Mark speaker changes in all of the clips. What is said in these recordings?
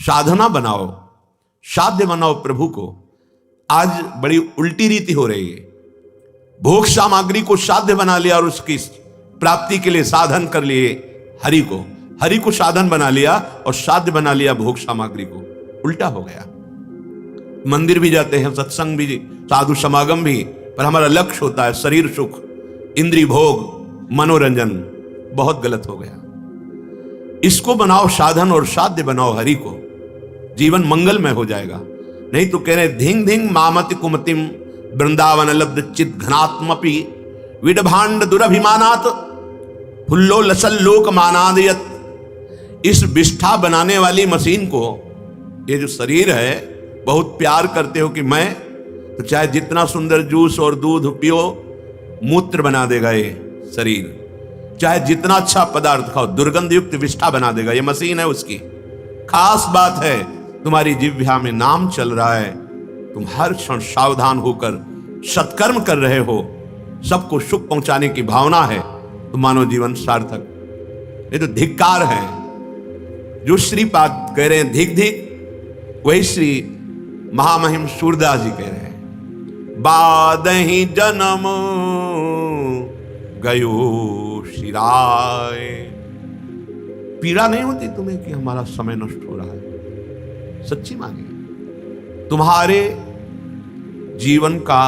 Speaker 1: साधना बनाओ, साध्य बनाओ प्रभु को। आज बड़ी उल्टी रीति हो रही है। भोग सामग्री को साध्य बना लिया और उसकी प्राप्ति के लिए साधन कर लिए हरि को साधन बना लिया और साध्य बना लिया भोग सामग्री को। उल्टा हो गया। मंदिर भी जाते हैं, सत्संग भी, साधु समागम भी, पर हमारा लक्ष्य होता है शरीर सुख, इंद्रिय भोग, मनोरंजन। बहुत गलत हो गया। इसको बनाओ साधन और साध्य बनाओ हरि को, जीवन मंगलमय हो जाएगा। नहीं तो कह रहे धिंग धिंग मामति कुमतिम वृंदावन लब्ध चित घनात्मपि विडभांड दुरभिमानात फुल्लो लसल लोक मानादयत। इस विष्ठा बनाने वाली मशीन को, ये जो शरीर है, बहुत प्यार करते हो कि मैं, तो चाहे जितना सुंदर जूस और दूध पियो, मूत्र बना देगा ये शरीर। चाहे जितना अच्छा पदार्थ खाओ, दुर्गंध युक्त विष्ठा बना देगा। ये मशीन है उसकी। खास बात है तुम्हारी जिह्वा में नाम चल रहा है, तुम हर क्षण सावधान होकर सत्कर्म कर रहे हो, सबको सुख पहुंचाने की भावना है, तो मानव जीवन सार्थक। ये तो धिक्कार है। जो श्रीपाद कह रहे हैं धिक धिक, वही श्री महामहिम सूरदास जी कह रहे हैं बादहि जन्म गयो शिराय। पीड़ा नहीं होती तुम्हें कि हमारा समय नष्ट हो रहा है? सच्ची मानिए, तुम्हारे जीवन का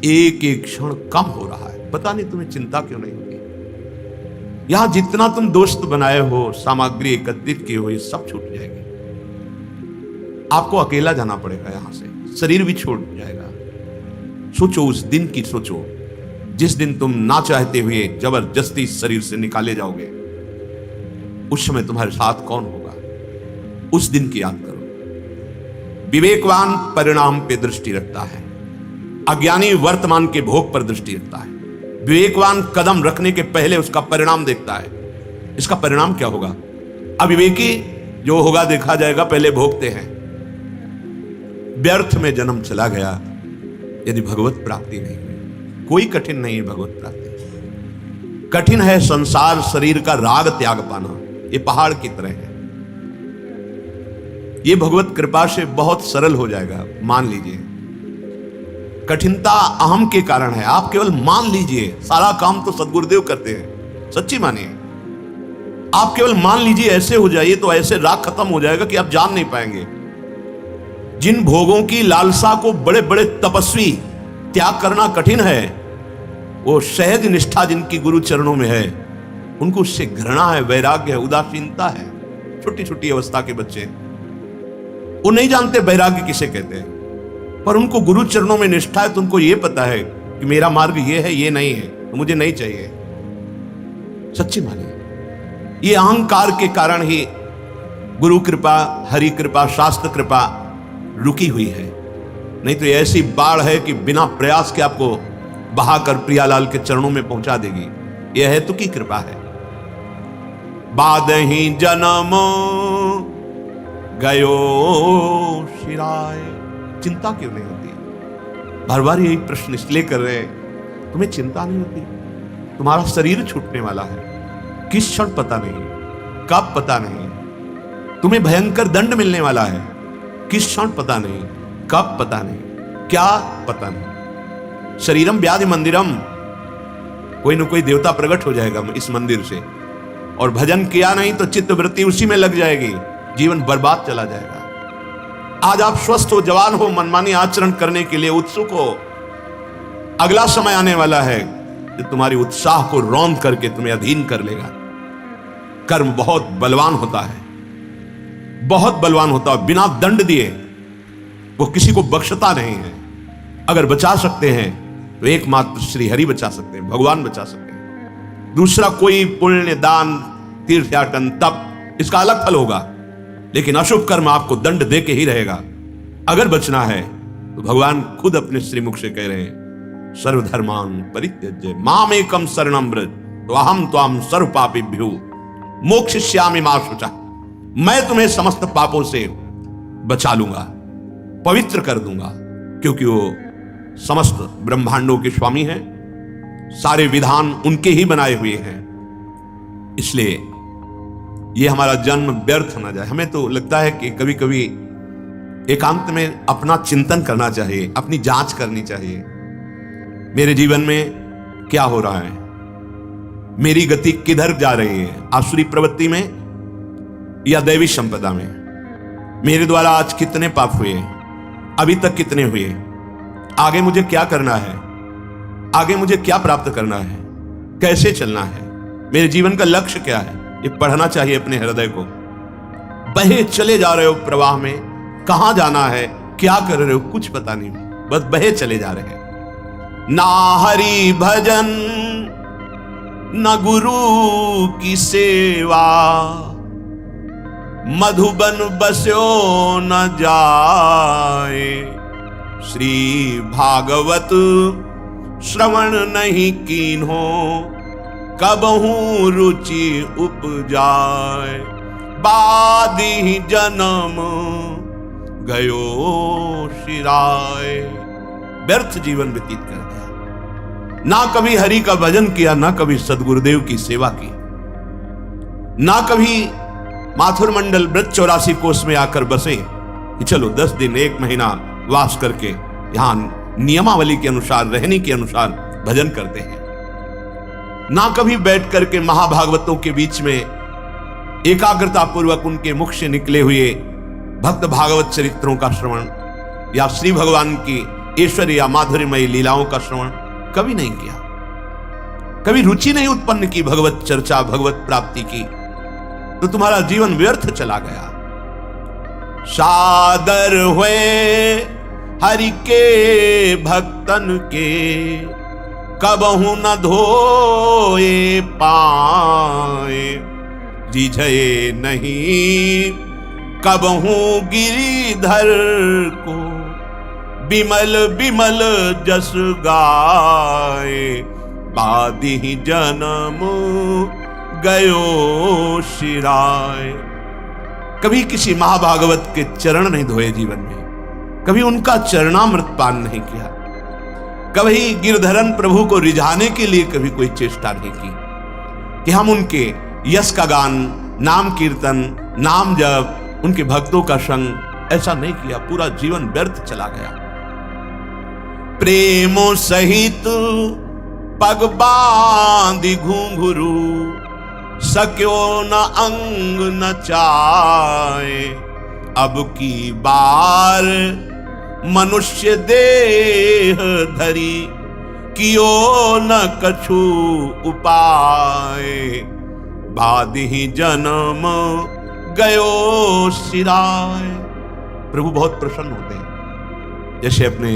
Speaker 1: एक एक क्षण कम हो रहा है, पता नहीं तुम्हें चिंता क्यों नहीं होती। यहां जितना तुम दोस्त बनाए हो, सामग्री एकत्रित किए हो, ये सब छूट जाएगी। आपको अकेला जाना पड़ेगा यहां से, शरीर भी छोड़ जाएगा। सोचो उस दिन की, सोचो जिस दिन तुम ना चाहते हुए जबरदस्ती शरीर से निकाले जाओगे। उस समय तुम्हारे साथ कौन होगा, उस दिन की याद करो। विवेकवान परिणाम पे दृष्टि रखता है, अज्ञानी वर्तमान के भोग पर दृष्टि रखता है। विवेकवान कदम रखने के पहले उसका परिणाम देखता है, इसका परिणाम क्या होगा। अविवेकी जो होगा देखा जाएगा, पहले भोगते हैं। व्यर्थ में जन्म चला गया यदि भगवत प्राप्ति नहीं हुई। कोई कठिन नहीं है भगवत प्राप्ति। कठिन है संसार शरीर का राग त्याग पाना, ये पहाड़ की तरह है। ये भगवत कृपा से बहुत सरल हो जाएगा, मान लीजिए। कठिनता अहम के कारण है, आप केवल मान लीजिए। सारा काम तो सदगुरुदेव करते हैं, सच्ची मानिए। आप केवल मान लीजिए, ऐसे हो जाइए तो ऐसे राग खत्म हो जाएगा कि आप जान नहीं पाएंगे। जिन भोगों की लालसा को बड़े बड़े तपस्वी त्याग करना कठिन है, वो सहज निष्ठा जिनकी गुरु चरणों में है, उनको उससे घृणा है, वैराग्य है, उदासीनता है। छोटी छोटी अवस्था के बच्चे, वो नहीं जानते वैराग्य किसे कहते हैं, पर उनको गुरु चरणों में निष्ठा है, तो उनको ये पता है कि मेरा मार्ग ये है, ये नहीं है, तो मुझे नहीं चाहिए। सच्ची मानिए, ये अहंकार के कारण ही गुरु कृपा, हरि कृपा, शास्त्र कृपा रुकी हुई है। नहीं तो ऐसी बाढ़ है कि बिना प्रयास के आपको बहाकर प्रियालाल के चरणों में पहुंचा देगी। यह हेतु की कृपा है। बादहि जन्म गयो शिराय। चिंता क्यों नहीं होती? बार बार यही प्रश्न इसलिए कर रहे हैं, तुम्हें चिंता नहीं होती? तुम्हारा शरीर छूटने वाला है, किस क्षण पता नहीं, कब पता नहीं। तुम्हें भयंकर दंड मिलने वाला है, किस क्षण पता नहीं, कब पता नहीं, क्या पता नहीं। शरीरम व्याधि मंदिरम, कोई न कोई देवता प्रकट हो जाएगा इस मंदिर से, और भजन किया नहीं तो चित्त वृत्ति उसी में लग जाएगी, जीवन बर्बाद चला जाएगा। आज आप स्वस्थ हो, जवान हो, मनमानी आचरण करने के लिए उत्सुक हो। अगला समय आने वाला है जो तुम्हारी उत्साह को रौंद करके तुम्हें अधीन कर लेगा। कर्म बहुत बलवान होता है, बहुत बलवान होता है। बिना दंड दिए वो किसी को बख्शता नहीं है। अगर बचा सकते हैं तो एकमात्र श्री हरि बचा सकते हैं, भगवान बचा सकते हैं। दूसरा कोई पुण्य, दान, तीर्थयाटन, तप, इसका अलग फल होगा, लेकिन अशुभ कर्म आपको दंड दे के ही रहेगा। अगर बचना है तो भगवान खुद अपने श्रीमुख से कह रहे हैं, सर्वधर्मान परित्यज्य माम एकम शरणम व्रज तो अहम त्वाम सर्व पापेभ्यो मोक्षयिष्यामि मा शुचः। मैं तुम्हें समस्त पापों से बचा लूंगा, पवित्र कर दूंगा, क्योंकि वो समस्त ब्रह्मांडों के स्वामी हैं, सारे विधान उनके ही बनाए हुए हैं। इसलिए ये हमारा जन्म व्यर्थ ना जाए। हमें तो लगता है कि कभी कभी एकांत में अपना चिंतन करना चाहिए, अपनी जांच करनी चाहिए। मेरे जीवन में क्या हो रहा है, मेरी गति किधर जा रही है, आसुरी प्रवृत्ति में या दैवी संपदा में। मेरे द्वारा आज कितने पाप हुए, अभी तक कितने हुए, आगे मुझे क्या करना है, आगे मुझे क्या प्राप्त करना है, कैसे चलना है, मेरे जीवन का लक्ष्य क्या है। ये पढ़ना चाहिए अपने हृदय को। बहे चले जा रहे हो प्रवाह में, कहां जाना है, क्या कर रहे हो, कुछ पता नहीं, बस बहे चले जा रहे हैं। ना हरि भजन न गुरु की सेवा, मधुबन बस्यो न जाए। श्री भागवत श्रवण नहीं कीन्हो, कबहू रुचि उपजाए। बादी जन्म गयो शिराय। व्यर्थ जीवन व्यतीत कर दिया, ना कभी हरि का भजन किया, ना कभी सदगुरुदेव की सेवा की, ना कभी माथुर मंडल व्रत 84 कोष में आकर बसे कि चलो 10 दिन 1 महीना वास करके यहां नियमावली के अनुसार, रहने के अनुसार भजन करते हैं। ना कभी बैठ करके महाभागवतों के बीच में एकाग्रता पूर्वक उनके मुख से निकले हुए भक्त भागवत चरित्रों का श्रवण या श्री भगवान की ऐश्वर्य या माधुर्यमयी लीलाओं का श्रवण कभी नहीं किया। कभी रुचि नहीं उत्पन्न की भगवत चर्चा, भगवत प्राप्ति की, तो तुम्हारा जीवन व्यर्थ चला गया। सादर हुए हरि के भक्तन के, कबहू न धोए पाए। जिझे नहीं कबहू गिरिधर को, बिमल बिमल जस गाए। बादी जन्म गयो शिराय। कभी किसी महाभागवत के चरण नहीं धोए जीवन में, कभी उनका चरणामृत पान नहीं किया, कभी गिरधरन प्रभु को रिझाने के लिए कभी कोई चेष्टा नहीं की कि हम उनके यश का गान, नाम कीर्तन, नाम जप, उनके भक्तों का संग, ऐसा नहीं किया। पूरा जीवन व्यर्थ चला गया। प्रेमो सहित पग बांधि घुंघरू, सक्यो न अंग न चाहे। अब की बार मनुष्य देह धरी, कियो न कछु उपाय। बादी जन्म गयो सिराय। प्रभु बहुत प्रसन्न होते हैं, जैसे अपने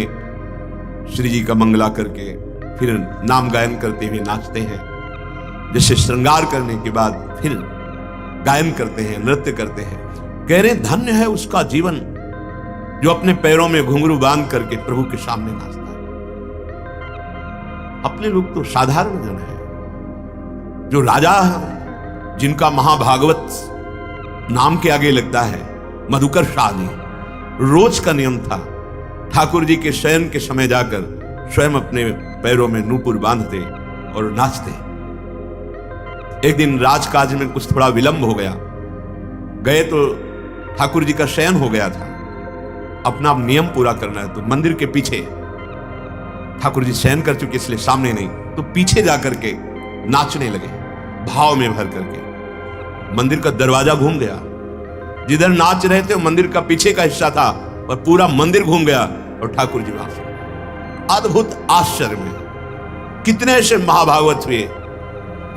Speaker 1: श्री जी का मंगला करके फिर नाम गायन करते हुए नाचते हैं, जैसे श्रृंगार करने के बाद फिर गायन करते हैं, नृत्य करते हैं। कह रहे धन्य है उसका जीवन जो अपने पैरों में घुंघरू बांध करके प्रभु के सामने नाचता है। अपने लोग तो साधारण जन है, जो राजा है, जिनका महाभागवत नाम के आगे लगता है। मधुकर शाह जी, रोज का नियम था ठाकुर जी के शयन के समय जाकर स्वयं अपने पैरों में नूपुर बांधते और नाचते। एक दिन राजकाज में कुछ थोड़ा विलंब हो गया, गए तो ठाकुर जी का शयन हो गया था। अपना नियम पूरा करना है तो मंदिर के पीछे, ठाकुर जी शयन कर चुके इसलिए सामने नहीं, तो पीछे जाकर के नाचने लगे भाव में भर करके। मंदिर का दरवाजा घूम गया, जिधर नाच रहे थे मंदिर का पीछे का हिस्सा था और पूरा मंदिर घूम गया और ठाकुर जी वहां से। अद्भुत आश्चर्य में कितने ऐसे महाभागवत हुए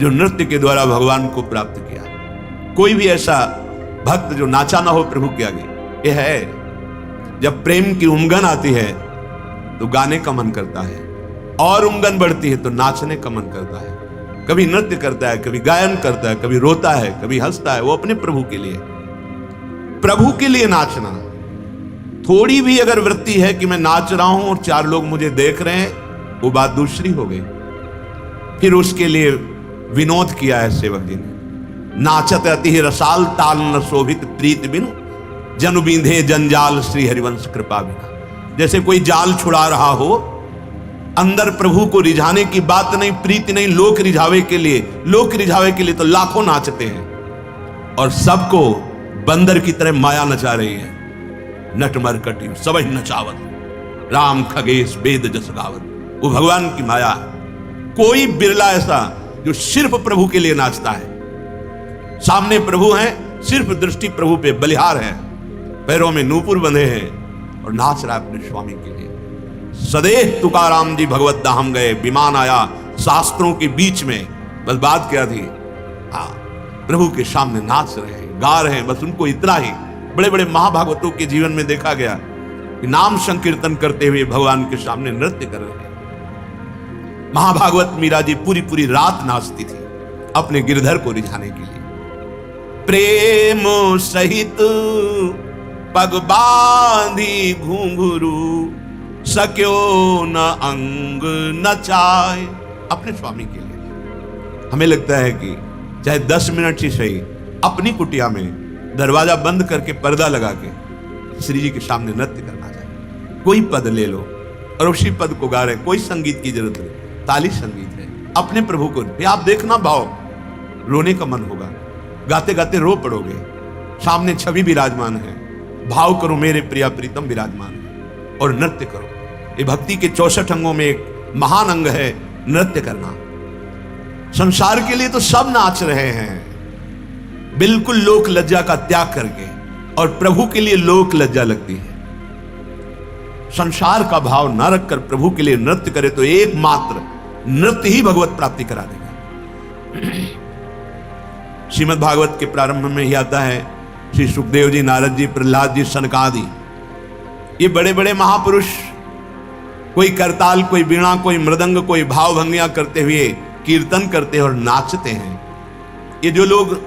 Speaker 1: जो नृत्य के द्वारा भगवान को प्राप्त किया। कोई भी ऐसा भक्त जो नाचा ना हो प्रभु के आगे, ये है। जब प्रेम की उमंगन आती है तो गाने का मन करता है, और उमंगन बढ़ती है तो नाचने का मन करता है। कभी नृत्य करता है, कभी गायन करता है, कभी रोता है, कभी हंसता है। वो अपने प्रभु के लिए, प्रभु के लिए नाचना। थोड़ी भी अगर वृत्ति है कि मैं नाच रहा हूं और 4 लोग मुझे देख रहे हैं, वो बात दूसरी हो गई। फिर उसके लिए विनोद किया है सेवक जी ने। नाचत अति रसाल ताल न शोभित प्रीत बिनु, जनु बींधे जंजाल श्री हरिवंश कृपा बिना। जैसे कोई जाल छुड़ा रहा हो, अंदर प्रभु को रिझाने की बात नहीं, प्रीति नहीं, लोक रिझावे के लिए। लोक रिझावे के लिए तो लाखों नाचते हैं, और सबको बंदर की तरह माया नचा रही है। नटमर कटी सबही नचावत, राम खगेश वेद जस गावत। वो भगवान की माया। कोई बिरला ऐसा जो सिर्फ प्रभु के लिए नाचता है। सामने प्रभु हैं, सिर्फ दृष्टि प्रभु पे बलिहार है, पैरों में नूपुर बंधे हैं और नाच रहा है अपने स्वामी के लिए। सदैव तुकाराम जी भगवत धाम गए, विमान आया शास्त्रों के बीच में। बस बात क्या थी? हाँ, प्रभु के सामने नाच रहे हैं, गा रहे हैं, बस उनको इतना ही। बड़े बड़े महाभागवतों के जीवन में देखा गया कि नाम संकीर्तन करते हुए भगवान के सामने नृत्य कर रहे हैं। महाभागवत मीरा जी पूरी पूरी रात नाचती थी अपने गिरधर को रिझाने के लिए। प्रेम सहित पग बांधी घुंघरू, सक्यो न अंग नचाए। अपने स्वामी के लिए। हमें लगता है कि चाहे 10 मिनट ही सही अपनी कुटिया में दरवाजा बंद करके पर्दा लगा के श्री जी के सामने नृत्य करना चाहिए। कोई पद ले लो और उसी पद को गा रहे, कोई संगीत की जरूरत नहीं, ताली संगीत है। अपने प्रभु को आप देखना, भाव रोने का मन होगा, गाते गाते रो पड़ोगे। सामने छवि विराजमान है, भाव करो मेरे प्रिया प्रीतम विराजमान है और नृत्य करो। ये भक्ति के 64 अंगों में एक महान अंग है नृत्य करना। संसार के लिए तो सब नाच रहे हैं, बिल्कुल लोक लज्जा का त्याग करके, और प्रभु के लिए लोक लज्जा लगती है। संसार का भाव न रखकर प्रभु के लिए नृत्य करे तो एकमात्र नृत्य ही भगवत प्राप्ति करा देगा। श्रीमद् भागवत के प्रारंभ में ही आता है, श्री सुखदेव जी, नारद जी, प्रहलाद जी, सनकादि, ये बड़े बड़े महापुरुष कोई करताल, कोई वीणा, कोई मृदंग, कोई भाव भंगियां करते हुए कीर्तन करते हैं और नाचते हैं। ये जो लोग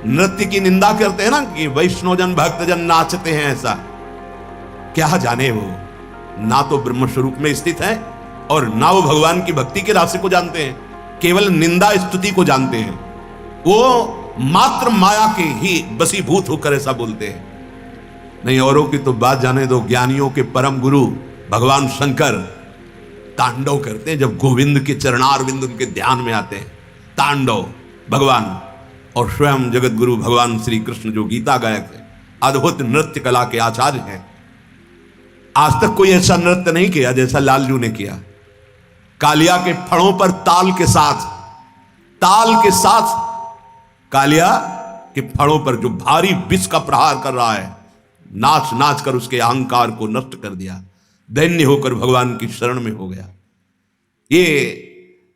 Speaker 1: नृत्य की निंदा करते हैं ना कि वैष्णवजन भक्तजन नाचते हैं, ऐसा क्या जाने वो ना तो ब्रह्म स्वरूप में स्थित है और ना वो भगवान की भक्ति के रास्ते को जानते हैं, केवल निंदा स्तुति को जानते हैं। वो मात्र माया के ही बसीभूत होकर ऐसा बोलते हैं। नहीं, औरों की तो बात जाने दो। ज्ञानियों के परम गुरु भगवान शंकर तांडव करते हैं जब गोविंद के चरणारविंद उनके ध्यान में आते हैं। तांडव भगवान, और स्वयं जगत गुरु भगवान श्री कृष्ण जो गीता गायक है, अद्भुत नृत्य कला के आचार्य हैं। आज तक कोई ऐसा नृत्य नहीं किया जैसा लालजू ने किया। कालिया के फणों पर ताल के साथ कालिया के फणों पर जो भारी विष का प्रहार कर रहा है, नाच नाच कर उसके अहंकार को नष्ट कर दिया। दैन्य होकर भगवान की शरण में हो गया। ये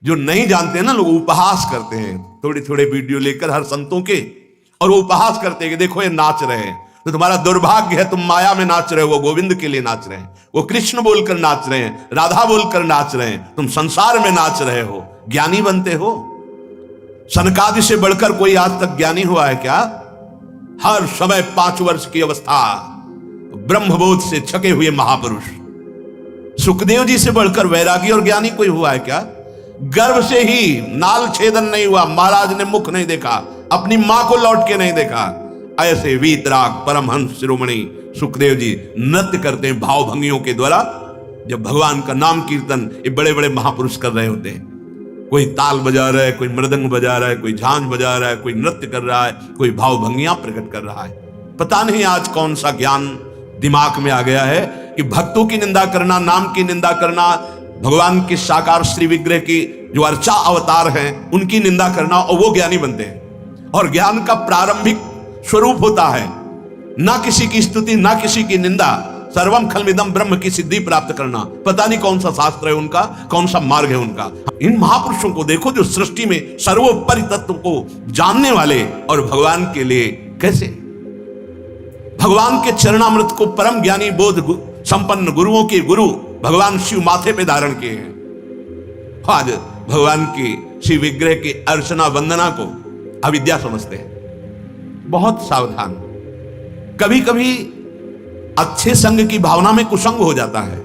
Speaker 1: जो नहीं जानते हैं ना लोग, उपहास करते हैं थोड़े थोड़े वीडियो लेकर हर संतों के, और वो उपहास करते हैं कि देखो ये नाच रहे हैं। तो तुम्हारा दुर्भाग्य है, तुम माया में नाच रहे हो, वो गोविंद के लिए नाच रहे हैं, वो कृष्ण बोलकर नाच रहे हैं, राधा बोलकर नाच रहे हैं, तुम संसार में नाच रहे हो, ज्ञानी बनते हो। सनकादि से बढ़कर कोई आज तक ज्ञानी हुआ है क्या? हर समय 5 वर्ष की अवस्था ब्रह्मबोध से छके हुए महापुरुष। सुखदेव जी से बढ़कर वैरागी और ज्ञानी कोई हुआ है क्या? गर्भ से ही नाल छेदन नहीं हुआ, महाराज ने मुख नहीं देखा, अपनी मां को लौट के नहीं देखा, ऐसे वीतराग परमहंस शिरोमणि सुखदेव जी नृत्य करते हैं भाव भंगियों के द्वारा। जब भगवान का नाम कीर्तन ये बड़े बड़े महापुरुष कर रहे होते हैं, कोई ताल बजा रहा है, कोई मृदंग बजा रहा है, कोई झांझ बजा रहा है, कोई नृत्य कर रहा है, कोई भाव भंगियां प्रकट कर रहा है। पता नहीं आज कौन सा ज्ञान दिमाग में आ गया है कि भक्तों की निंदा करना, नाम की निंदा करना, भगवान के साकार श्री विग्रह की जो अर्चा अवतार हैं उनकी निंदा करना, और वो ज्ञानी बनते हैं। और ज्ञान का प्रारंभिक स्वरूप होता है ना किसी की स्तुति, ना किसी की निंदा, सर्वम खलमिदम ब्रह्म की सिद्धि प्राप्त करना। पता नहीं कौन सा शास्त्र है उनका, कौन सा मार्ग है उनका। इन महापुरुषों को देखो जो सृष्टि में सर्वोपरि तत्व को जानने वाले, और भगवान के लिए कैसे भगवान के चरणामृत को परम ज्ञानी बोध संपन्न गुरुओं के गुरु भगवान शिव माथे पे धारण किए हैं। आज भगवान की शिव विग्रह की अर्चना वंदना को अविद्या समझते हैं। बहुत सावधान। कभी कभी अच्छे संग की भावना में कुसंग हो जाता है।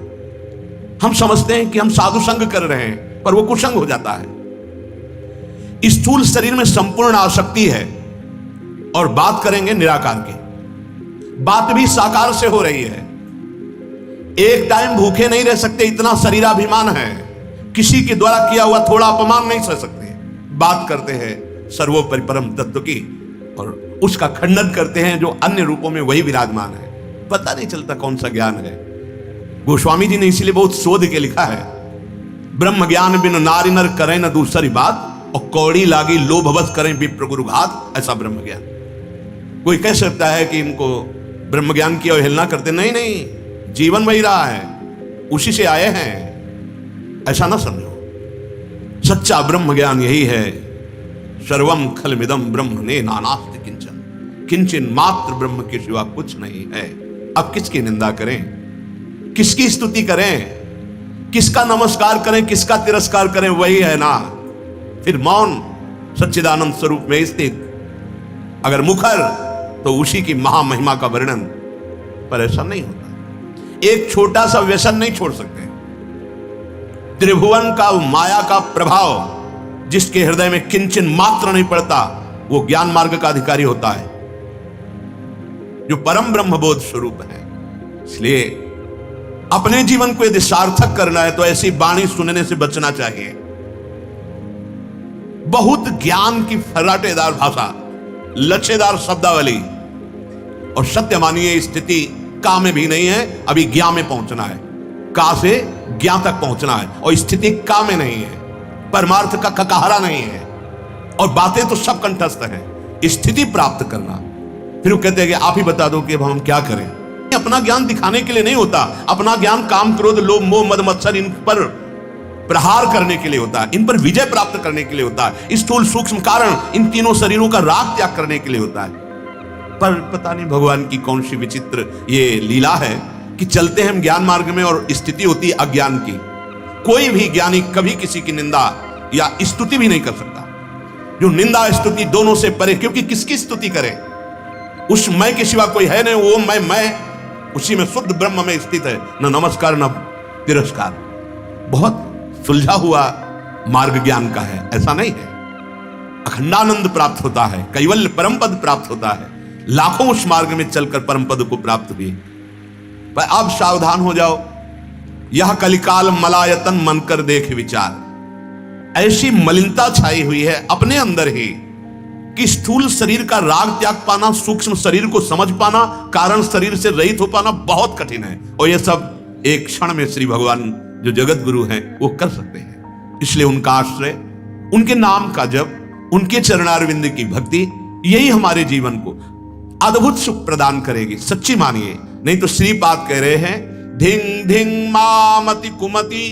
Speaker 1: हम समझते हैं कि हम साधु संग कर रहे हैं, पर वो कुसंग हो जाता है। स्थूल शरीर में संपूर्ण आसक्ति है, और बात करेंगे निराकार की। बात भी साकार से हो रही है। एक टाइम भूखे नहीं रह सकते, इतना शरीराभिमान है। किसी के द्वारा किया हुआ थोड़ा अपमान नहीं सह सकते। बात करते हैं सर्वोपरि परम तत्व की, और उसका खंडन करते हैं जो अन्य रूपों में वही विराजमान है। पता नहीं चलता कौन सा ज्ञान है। गोस्वामी जी ने इसीलिए बहुत शोध के लिखा है, ब्रह्म ज्ञान बिन नारी नर करें न दूसरी बात, और कौड़ी लागी लोभवश करें विप्र गुरु घात, ऐसा ब्रह्म ज्ञान। कोई कह सकता है कि इनको ब्रह्म ज्ञान की अवहेलना करते, नहीं नहीं, जीवन वही रहा है, उसी से आए हैं, ऐसा ना समझो। सच्चा ब्रह्म ज्ञान यही है, सर्वम खलमिदम ब्रह्म ने नानास्ति किंचन, किंचन मात्र ब्रह्म के सिवा कुछ नहीं है। अब किसकी निंदा करें, किसकी स्तुति करें, किसका नमस्कार करें, किसका तिरस्कार करें, वही है ना। फिर मौन सच्चिदानंद स्वरूप में स्थित, अगर मुखर तो उसी की महामहिमा का वर्णन, पर ऐसा नहीं होता। एक छोटा सा व्यसन नहीं छोड़ सकते। त्रिभुवन का माया का प्रभाव जिसके हृदय में किंचन मात्र नहीं पड़ता, वो ज्ञान मार्ग का अधिकारी होता है, जो परम ब्रह्म बोध स्वरूप है। इसलिए अपने जीवन को यदि सार्थक करना है तो ऐसी वाणी सुनने से बचना चाहिए। बहुत ज्ञान की फर्राटेदार भाषा, लच्छेदार शब्दावली, और सत्य मानिए स्थिति का में भी नहीं है, अभी ज्ञा में पहुंचना है। का से ज्ञा तक पहुंचना है, और स्थिति का में नहीं है, परमार्थ का ककाहरा नहीं है, और बातें तो सब कंठस्थ हैं। स्थिति प्राप्त करना, फिर वो कहते हैं कि आप ही बता दो कि अब हम क्या करें। अपना ज्ञान दिखाने के लिए नहीं होता, अपना ज्ञान काम क्रोध लोभ मोह मद मत्सर इन पर प्रहार करने के लिए होता है, इन पर विजय प्राप्त करने के लिए होता है, स्थूल सूक्ष्म कारण इन तीनों शरीरों का राग त्याग करने के लिए होता है। पर पता नहीं भगवान की कौन सी विचित्र ये लीला है कि चलते हैं हम ज्ञान मार्ग में और स्थिति होती है अज्ञान की। कोई भी ज्ञानी कभी किसी की निंदा या स्तुति भी नहीं कर सकता, जो निंदा स्तुति दोनों से परे, क्योंकि किसकी स्तुति करे, उस मैं के सिवा कोई है नहीं। वो मैं उसी में शुद्ध ब्रह्म में स्थित है, न नमस्कार न तिरस्कार। बहुत सुलझा हुआ मार्ग ज्ञान का है, ऐसा नहीं है। अखंडानंद प्राप्त होता है, कैवल्य परम पद प्राप्त होता है, लाखों उस मार्ग में चलकर परम पद को प्राप्त हुए। पर अब सावधान हो जाओ, यह कलिकाल मलायतन मन कर देख विचार। ऐसी मलिनता छाई हुई है अपने अंदर ही कि स्थूल शरीर का राग त्याग पाना, सूक्ष्म शरीर को समझ पाना, कारण शरीर से रहित हो पाना बहुत कठिन है। और यह सब एक क्षण में श्री भगवान जो जगत गुरु हैं वो कर सकते हैं। इसलिए उनका आश्रय, उनके नाम का जप, उनके चरणारविंद की भक्ति, यही हमारे जीवन को अद्भुत सुख प्रदान करेगी। सच्ची मानिए, नहीं तो श्रीपाद कह रहे हैं, धिंग धिंग मामति कुमति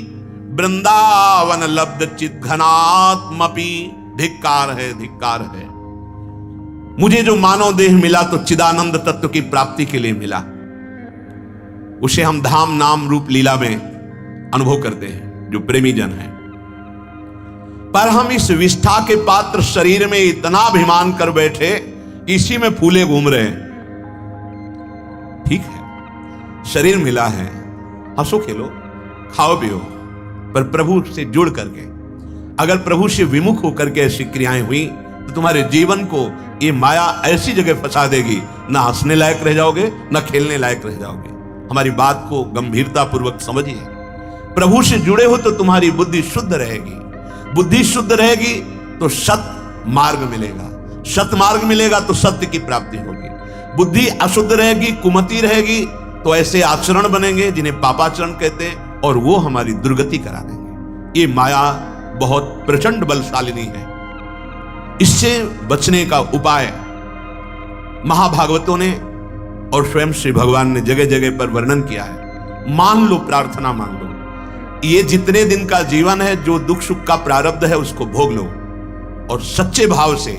Speaker 1: वृंदावन लब्ध चित घनात्मपि, धिक्कार है। मुझे जो मानव देह मिला तो चिदानंद तत्व की प्राप्ति के लिए मिला, उसे हम धाम नाम रूप लीला में अनुभव करते हैं जो प्रेमी जन है। पर हम इस विष्ठा के पात्र शरीर में इतना अभिमान कर बैठे, इसी में फूले घूम रहे हैं। ठीक है, शरीर मिला है, हंसो खेलो खाओ पियो, पर प्रभु से जुड़ करके, अगर प्रभु से विमुख होकर के ऐसी क्रियाएं हुई तो तुम्हारे जीवन को ये माया ऐसी जगह फंसा देगी, ना हंसने लायक रह जाओगे, ना खेलने लायक रह जाओगे। हमारी बात को गंभीरता पूर्वक समझिए। प्रभु से जुड़े हो तो तुम्हारी बुद्धि शुद्ध रहेगी, बुद्धि शुद्ध रहेगी तो सत मार्ग मिलेगा, सत मार्ग मिलेगा तो सत्य की प्राप्ति होगी। बुद्धि अशुद्ध रहेगी, कुमति रहेगी, तो ऐसे आचरण बनेंगे जिन्हें पापाचरण कहते हैं, और वो हमारी दुर्गति करा देंगे। ये माया बहुत प्रचंड बलशालिनी है। इससे बचने का उपाय महाभागवतों ने और स्वयं श्री भगवान ने जगह जगह पर वर्णन किया है। मान लो, प्रार्थना मान लो, ये जितने दिन का जीवन है, जो दुख सुख का प्रारब्ध है उसको भोग लो, और सच्चे भाव से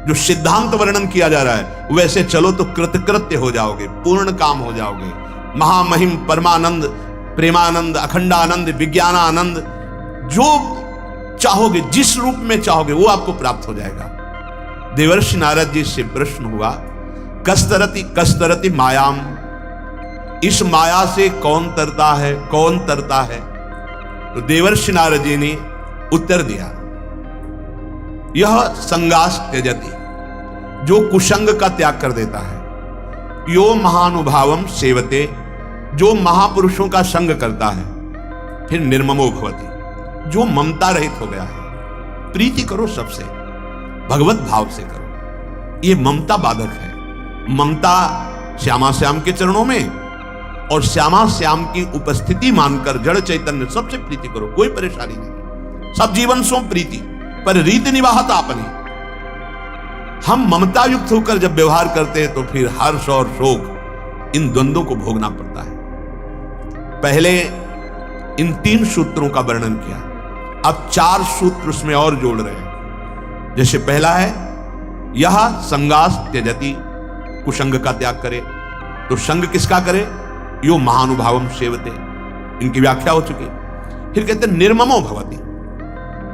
Speaker 1: जो सिद्धांत वर्णन किया जा रहा है वैसे चलो तो कृतकृत्य हो जाओगे, पूर्ण काम हो जाओगे। महामहिम परमानंद, प्रेमानंद, अखंडानंद, विज्ञानानंद, जो चाहोगे, जिस रूप में चाहोगे वो आपको प्राप्त हो जाएगा। देवर्षि नारद जी से प्रश्न हुआ, कस्तरति मायाम, इस माया से कौन तरता है, कौन तरता है? तो देवर्षि नारद जी ने उत्तर दिया, यह संगास त्यजति, जो कुसंग का त्याग कर देता है। यो महानुभावम सेवते, जो महापुरुषों का संग करता है। फिर निर्ममो भवति, जो ममता रहित हो गया है। प्रीति करो सबसे, भगवत भाव से करो। ये ममता बाधक है। ममता श्यामा श्याम के चरणों में और श्यामा श्याम की उपस्थिति मानकर जड़ चैतन्य सबसे प्रीति करो, कोई परेशानी नहीं, सब जीवन सो प्रीति पर रीति निवाहत आपनी। हम ममता युक्त होकर जब व्यवहार करते हैं तो फिर हर्ष और शोक इन द्वंद्वों को भोगना पड़ता है। पहले इन 3 सूत्रों का वर्णन किया, अब 4 सूत्र उसमें और जोड़ रहे हैं। जैसे पहला है यह संगास त्यजति, कुसंग का त्याग करे। तो संग किसका करे? यो महानुभावम सेवते, इनकी व्याख्या हो चुकी। फिर कहते निर्ममो भवति,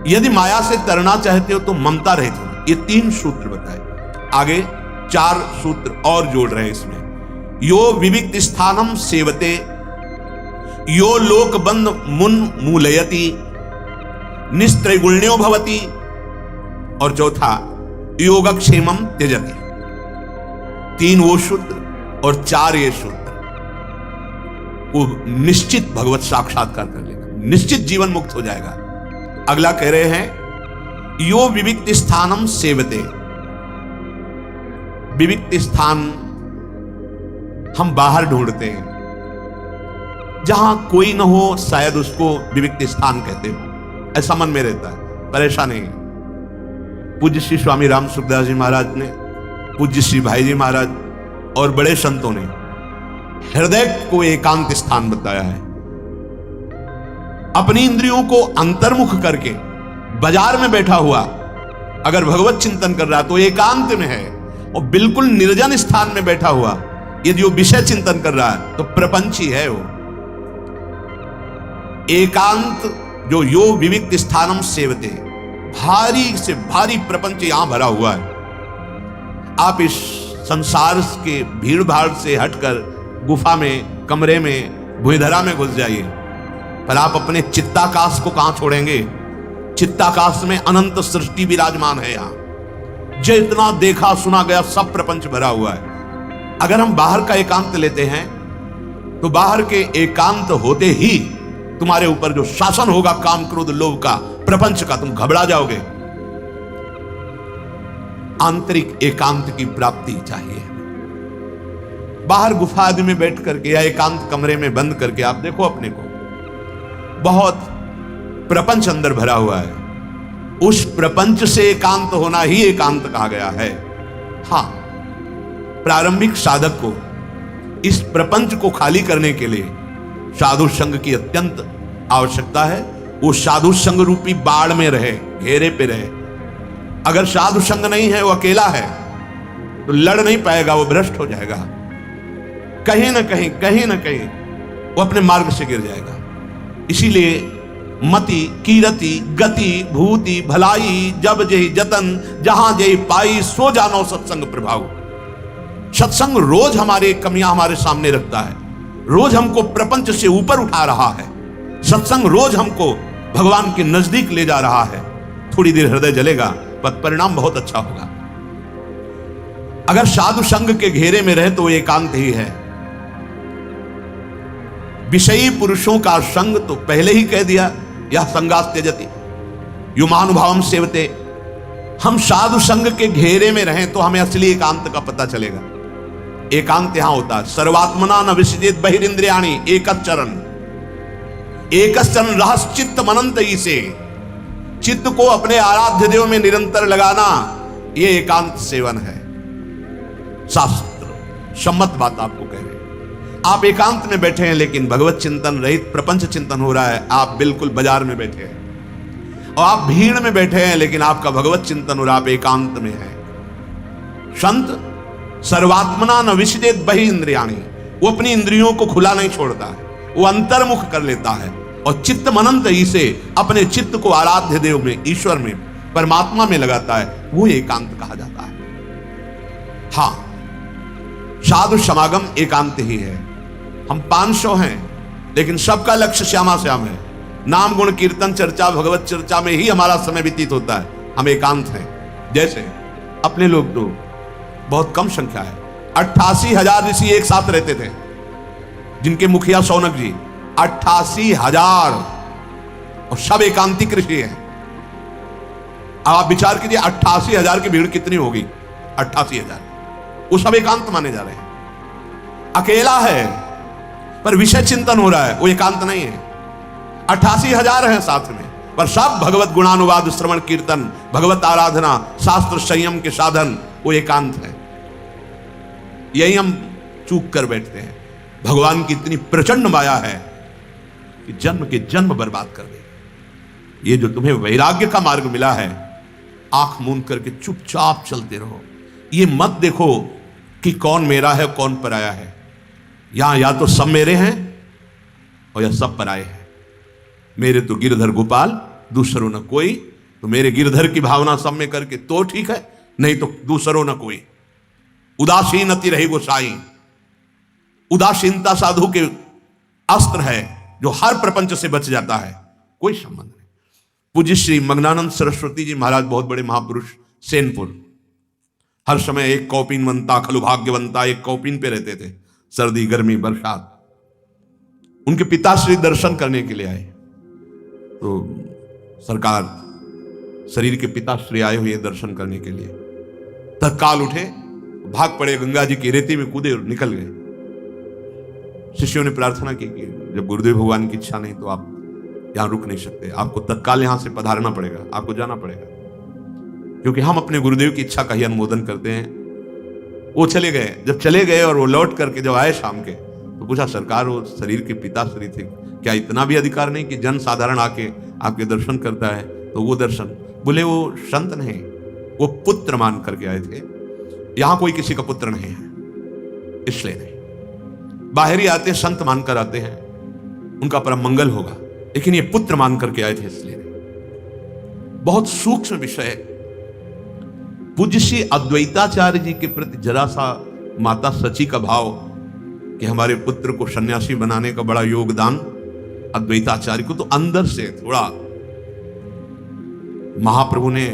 Speaker 1: यदि माया से तरना चाहते हो तो ममता रहित हो। ये 3 सूत्र बताए, आगे 4 सूत्र और जोड़ रहे हैं इसमें। यो विविक्त स्थानम सेवते, यो लोकबंध मुन मूलयति, निस्त्रैगुण्यो भवति। और चौथा योगक्षेमम त्यजति। 3 वो सूत्र और 4 ये सूत्र, वो निश्चित भगवत साक्षात्कार कर लेगा, निश्चित जीवन मुक्त हो जाएगा। अगला कह रहे हैं यो विविक्त स्थानम सेवते। विविक्त स्थान हम बाहर ढूंढते हैं, जहां कोई ना हो, शायद उसको विविक्त स्थान कहते हो, ऐसा मन में रहता है, परेशान नहीं। पूज्य श्री स्वामी राम सुखदास जी महाराज ने, पूज्य श्री भाई जी महाराज और बड़े संतों ने हृदय को एकांत स्थान बताया है। अपनी इंद्रियों को अंतर्मुख करके बाजार में बैठा हुआ अगर भगवत चिंतन कर रहा है तो एकांत में है, और बिल्कुल निर्जन स्थान में बैठा हुआ यदि वो विषय चिंतन कर रहा है तो प्रपंची है वो। एकांत जो यो विविक्त स्थानम सेवते, भारी से भारी प्रपंच यहां भरा हुआ है। आप इस संसार के भीड़ भाड़ से हटकर गुफा में, कमरे में, भूधरा में घुस जाइए, पर आप अपने चित्ताकाश को कहां छोड़ेंगे? चित्ताकाश में अनंत सृष्टि विराजमान है। यहां जितना देखा सुना गया सब प्रपंच भरा हुआ है। अगर हम बाहर का एकांत लेते हैं तो बाहर के एकांत होते ही तुम्हारे ऊपर जो शासन होगा काम क्रोध लोभ का, प्रपंच का, तुम घबरा जाओगे। आंतरिक एकांत की प्राप्ति चाहिए। बाहर गुफा आदि में बैठ करके या एकांत कमरे में बंद करके आप देखो अपने को, बहुत प्रपंच अंदर भरा हुआ है। उस प्रपंच से एकांत होना ही एकांत कहा गया है। हां, प्रारंभिक साधक को इस प्रपंच को खाली करने के लिए साधु संग की अत्यंत आवश्यकता है। वो साधु संग रूपी बाढ़ में रहे, घेरे पे रहे। अगर साधु संग नहीं है, वो अकेला है, तो लड़ नहीं पाएगा, वो भ्रष्ट हो जाएगा। कहीं ना कहीं वो अपने मार्ग से गिर जाएगा। इसीलिए मति कीरति गति भूति भलाई जब जही जतन जहां जही पाई सो जानो सत्संग प्रभाव। सत्संग रोज हमारे कमियां हमारे सामने रखता है, रोज हमको प्रपंच से ऊपर उठा रहा है। सत्संग रोज हमको भगवान के नजदीक ले जा रहा है। थोड़ी देर हृदय जलेगा पर परिणाम बहुत अच्छा होगा। अगर साधु संग के घेरे में रहे तो वो एकांत ही है। विषयी पुरुषों का संग तो पहले ही कह दिया, यह संगास त्यजति यो महानुभावम सेवते। हम साधु संग के घेरे में रहें तो हमें असली एकांत का पता चलेगा। एकांत यहां होता है सर्वात्मना न विसृजेत बहिरिंद्रियाणि एकच्चरण रहश्चित्त मनंत से। चित्त को अपने आराध्य देव में निरंतर लगाना, यह एकांत सेवन है। शास्त्र सम्मत बात आपको कह रहे हैं। आप एकांत में बैठे हैं लेकिन भगवत चिंतन रहित प्रपंच चिंतन हो रहा है। आप बिल्कुल बाजार में बैठे हैं और आप भीड़ में बैठे हैं लेकिन आपका भगवत चिंतन हो रहा है, आप एकांत में हैं। संत सर्वात्मना न विसृजेत बहि इंद्रियाणि, वो अपनी इंद्रियों को खुला नहीं छोड़ता है, वो अंतर्मुख कर लेता है और चित्त मनंत ही से अपने चित्त को आराध्य देव में, ईश्वर में, परमात्मा में लगाता है। वो एकांत कहा जाता है। हां, साधु समागम एकांत ही है। हम 500 हैं लेकिन सबका लक्ष्य श्यामा श्याम है। नाम गुण कीर्तन चर्चा भगवत चर्चा में ही हमारा समय व्यतीत होता है। हम एकांत हैं। जैसे अपने लोग तो बहुत कम संख्या है, 88,000 ऋषि एक साथ रहते थे, जिनके मुखिया शौनक जी 88,000, और सब एकांतिक ऋषि हैं। अब आप विचार कीजिए 88,000 की भीड़ कितनी होगी। 88,000, वो सब एकांत माने जा रहे हैं। अकेला है पर विषय चिंतन हो रहा है, वो एकांत नहीं है। 88,000 हैं साथ में, पर सब भगवत गुणानुवाद, श्रवण कीर्तन, भगवत आराधना, शास्त्र संयम के साधन, वो एकांत है। यही हम चूक कर बैठते हैं। भगवान की इतनी प्रचंड माया है कि जन्म के जन्म बर्बाद कर दे। ये जो तुम्हें वैराग्य का मार्ग मिला है, आंख मूंद करके चुपचाप चलते रहो। ये मत देखो कि कौन मेरा है कौन पराया है। यहां या तो सब मेरे हैं और या सब पराये हैं। मेरे तो गिरधर गोपाल, दूसरों न कोई। तो मेरे गिरधर की भावना सब में करके तो ठीक है, नहीं तो दूसरों न कोई। उदासीन अति रही गोसाई। उदासीनता साधु के अस्त्र है जो हर प्रपंच से बच जाता है, कोई संबंध नहीं। पूज्य श्री मग्नानंद सरस्वती जी महाराज, बहुत बड़े महापुरुष, सेनपुर, हर समय एक कौपीन बनता, खलु भाग्यवंता, एक कौपीन पे रहते थे, सर्दी गर्मी बरसात। उनके पिताश्री दर्शन करने के लिए आए, तो सरकार शरीर के पिताश्री आए हुए दर्शन करने के लिए, तत्काल उठे, भाग पड़े, गंगा जी की रेती में कूदे और निकल गए। शिष्यों ने प्रार्थना की कि जब गुरुदेव भगवान की इच्छा नहीं तो आप यहां रुक नहीं सकते, आपको तत्काल यहां से पधारना पड़ेगा, आपको जाना पड़ेगा, क्योंकि हम अपने गुरुदेव की इच्छा का ही अनुमोदन करते हैं। वो चले गए। जब चले गए और वो लौट करके जब आए शाम के, तो पूछा, सरकार वो शरीर के पिताश्री थे, क्या इतना भी अधिकार नहीं कि जन साधारण आके आपके दर्शन करता है? तो वो दर्शन, बोले वो संत नहीं, वो पुत्र मान करके आए थे, यहां कोई किसी का पुत्र नहीं है, इसलिए नहीं। बाहर ही आते संत मानकर आते हैं, उनका परम मंगल होगा, लेकिन ये पुत्र मान करके आए थे इसलिए नहीं। बहुत सूक्ष्म विषय है। पूज्य श्री अद्वैताचार्य जी के प्रति जरा सा माता सची का भाव कि हमारे पुत्र को सन्यासी बनाने का बड़ा योगदान अद्वैताचार्य को, तो अंदर से थोड़ा महाप्रभु ने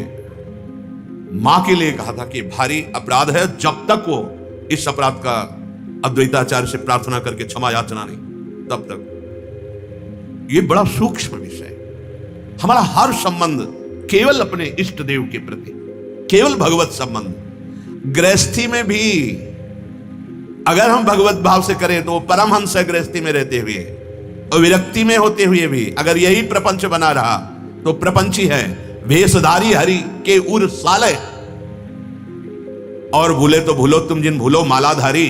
Speaker 1: मां के लिए कहा था कि भारी अपराध है, जब तक वो इस अपराध का अद्वैताचार्य से प्रार्थना करके क्षमा याचना नहीं, तब तक। ये बड़ा सूक्ष्म विषय है। हमारा हर संबंध केवल अपने इष्ट देव के प्रति, केवल भगवत संबंध। गृहस्थी में भी अगर हम भगवत भाव से करें तो परमहंस है, गृहस्थी में रहते हुए और विरक्ति में होते हुए भी अगर यही प्रपंच बना रहा तो प्रपंची है, वेशधारी हरि के उर साले। और भूले तो भूलो तुम जिन भूलो मालाधारी,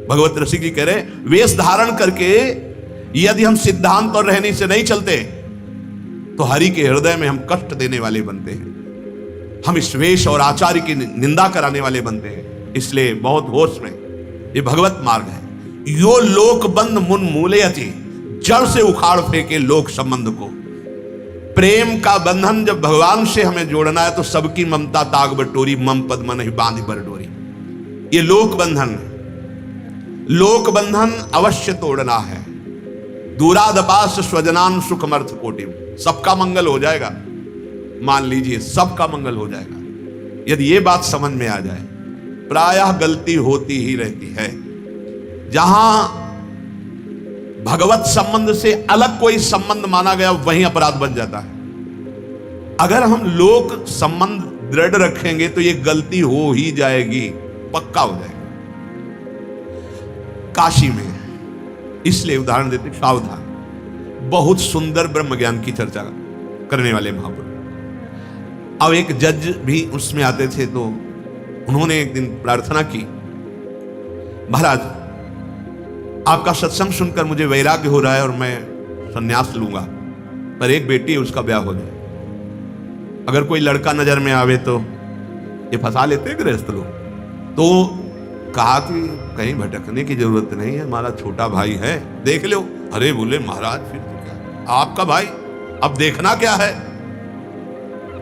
Speaker 1: भगवत रसिक जी कह रहे, वेश धारण करके यदि हम सिद्धांत और रहनी से नहीं चलते तो हरि के हृदय में हम कष्ट देने वाले बनते हैं, हम इस वेश और आचार्य की निंदा कराने वाले बनते हैं। इसलिए बहुत होश में, ये भगवत मार्ग है। यो लोक बंद मुन मूलयति, जड़ से उखाड़ फेंके लोक संबंध को। प्रेम का बंधन जब भगवान से हमें जोड़ना है तो सबकी ममता ताग बटोरी, मम पद मन ही बांध बर डोरी। ये लोक बंधन, लोक बंधन अवश्य तोड़ना है। दूरादपास स्वजनान सुखमर्थ कोटि, सबका मंगल हो जाएगा। मान लीजिए सबका मंगल हो जाएगा यदि ये बात समझ में आ जाए। प्रायः गलती होती ही रहती है, जहां भगवत संबंध से अलग कोई संबंध माना गया वहीं अपराध बन जाता है। अगर हम लोक संबंध दृढ़ रखेंगे तो ये गलती हो ही जाएगी, पक्का हो जाएगा। काशी में इसलिए उदाहरण देते, सावधान, बहुत सुंदर ब्रह्म ज्ञान की चर्चा करने वाले महापुरुष। अब एक जज भी उसमें आते थे, तो उन्होंने एक दिन प्रार्थना की, महाराज आपका सत्संग सुनकर मुझे वैराग्य हो रहा है और मैं संन्यास लूंगा, पर एक बेटी है उसका ब्याह हो जाए, अगर कोई लड़का नजर में आवे तो ये फंसा लेते गृहस्थ लोग। तो कहा कि कहीं भटकने की जरूरत नहीं है, हमारा छोटा भाई है, देख लो। अरे बोले महाराज फिर तो क्या, आपका भाई, अब देखना क्या है।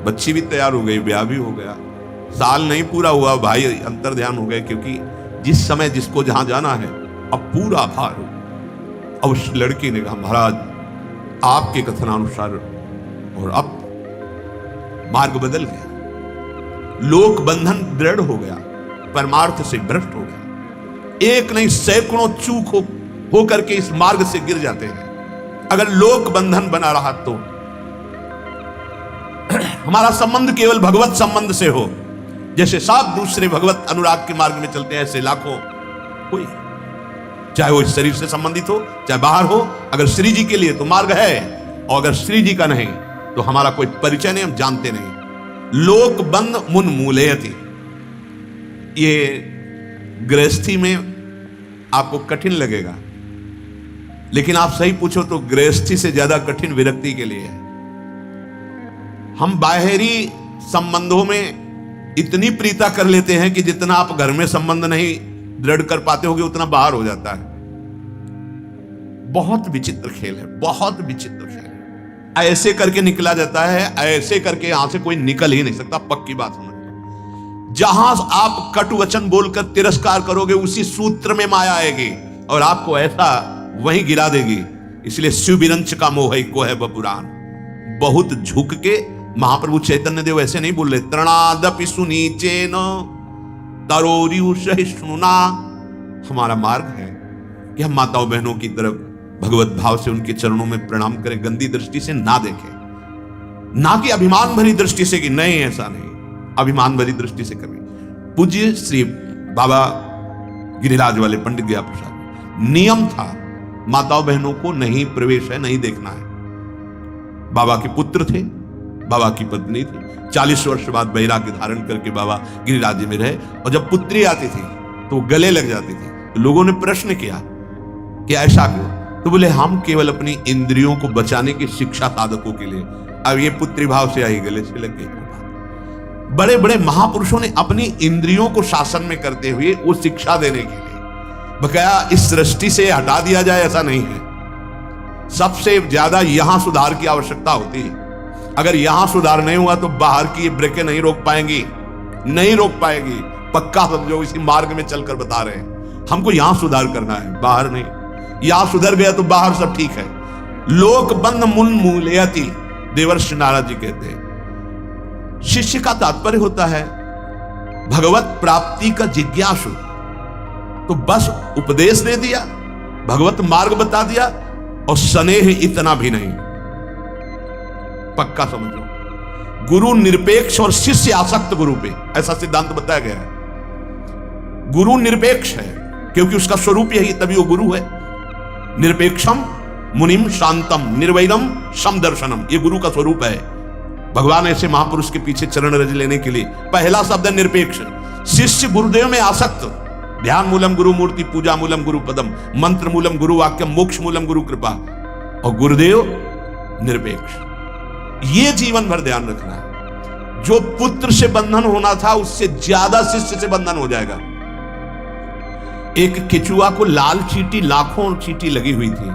Speaker 1: बच्ची भी तैयार हो गई, ब्याह भी हो गया, साल नहीं पूरा हुआ, भाई अंतर ध्यान हो गए, क्योंकि जिस समय जिसको जहां जाना है अब पूरा भार हो। अब उस लड़की ने कहा, महाराज आपके कथनानुसार, और अब मार्ग बदल गया, लोक बंधन दृढ़ हो गया, परमार्थ से भ्रष्ट हो गया। एक नहीं सैकड़ों चूक हो करके इस मार्ग से गिर जाते हैं। अगर लोक बंधन बना रहा तो हमारा संबंध केवल भगवत संबंध से हो, जैसे सब दूसरे भगवत अनुराग के मार्ग में चलते हैं, ऐसे लाखों कोई, चाहे वो इस शरीर से संबंधित हो चाहे बाहर हो, अगर श्री जी के लिए तो मार्ग है, और अगर श्री जी का नहीं तो हमारा कोई परिचय नहीं, हम जानते नहीं। लोक बंद मुन मूलयति, ये गृहस्थी में आपको कठिन लगेगा, लेकिन आप सही पूछो तो गृहस्थी से ज्यादा कठिन विरक्ति के लिए है। हम बाहरी संबंधों में इतनी प्रीता कर लेते हैं कि जितना आप घर में संबंध नहीं दृढ़ कर पाते होगे उतना बाहर हो जाता है। बहुत विचित्र खेल है, बहुत विचित्र खेल है। ऐसे करके निकला जाता है, ऐसे करके यहां से कोई निकल ही नहीं सकता, पक्की बात समझ लो। जहां आप कटु वचन बोलकर तिरस्कार करोगे उसी सूत्र में माया आएगी और आपको ऐसा वहीं गिरा देगी। इसलिए शिव विरंच का मोह को है बपुराण। बहुत झुक के महाप्रभु चैतन्य देव ऐसे नहीं बोल रहे, तृणादपि सुनीचेन तरोरियु सहिष्णुना। हमारा मार्ग है कि हम माताओं बहनों की तरफ भगवत भाव से उनके चरणों में प्रणाम करें, गंदी दृष्टि से ना देखें, ना कि अभिमान भरी दृष्टि से कि नहीं ऐसा नहीं, अभिमान भरी दृष्टि से करें। पूज्य श्री बाबा गिरिराज वाले पंडित गया प्रसाद, नियम था माताओं बहनों को नहीं प्रवेश है, नहीं देखना है। बाबा के पुत्र थे, बाबा की पत्नी थी, 40 वर्ष बाद वैराग्य धारण करके बाबा गिरिराज में रहे, और जब पुत्री आती थी तो गले लग जाती थी। तो लोगों ने प्रश्न किया कि ऐसा क्यों? तो बोले हम केवल अपनी इंद्रियों को बचाने की शिक्षा साधकों के लिए। अब ये पुत्री भाव से आई, गले से लग गई। बड़े बड़े महापुरुषों ने अपनी इंद्रियों को शासन में करते हुए वो शिक्षा देने के लिए, बकाया इस सृष्टि से हटा दिया जाए ऐसा नहीं है। सबसे ज्यादा यहां सुधार की आवश्यकता होती है। अगर यहां सुधार नहीं हुआ तो बाहर की ये ब्रेकें नहीं रोक पाएंगी, नहीं रोक पाएगी, पक्का समझो। इसी मार्ग में चलकर बता रहे हैं, हमको यहां सुधार करना है, बाहर नहीं। यहां सुधर गया तो बाहर सब ठीक है। लोक बंद मुन मूलयति, देवर्षि नारद जी कहते हैं। शिष्य का तात्पर्य होता है भगवत प्राप्ति का जिज्ञासु। तो बस उपदेश दे दिया, भगवत मार्ग बता दिया, और स्नेह इतना भी नहीं। पक्का समझो, गुरु निरपेक्ष और शिष्य आसक्त गुरु पे, ऐसा सिद्धांत बताया गया है। गुरु निरपेक्ष है क्योंकि उसका स्वरूप यही, तभी वो गुरु है। निरपेक्षम मुनिम शांतम निर्वैरम समदर्शनम, ये गुरु का स्वरूप है। भगवान ऐसे महापुरुष के पीछे चरण रज लेने के लिए पहला शब्द है निरपेक्ष। शिष्य गुरुदेव में आसक्त, ध्यान मूलम गुरु मूर्ति, पूजा मूलम गुरु पदम, मंत्र मूलम गुरु वाक्यम, मोक्ष मूलम गुरु कृपा, और गुरुदेव निरपेक्ष। ये जीवन भर ध्यान रखना है। जो पुत्र से बंधन होना था उससे ज्यादा शिष्य से बंधन हो जाएगा। एक केचुआ को लाल चींटी, लाखों चींटी लगी हुई थी,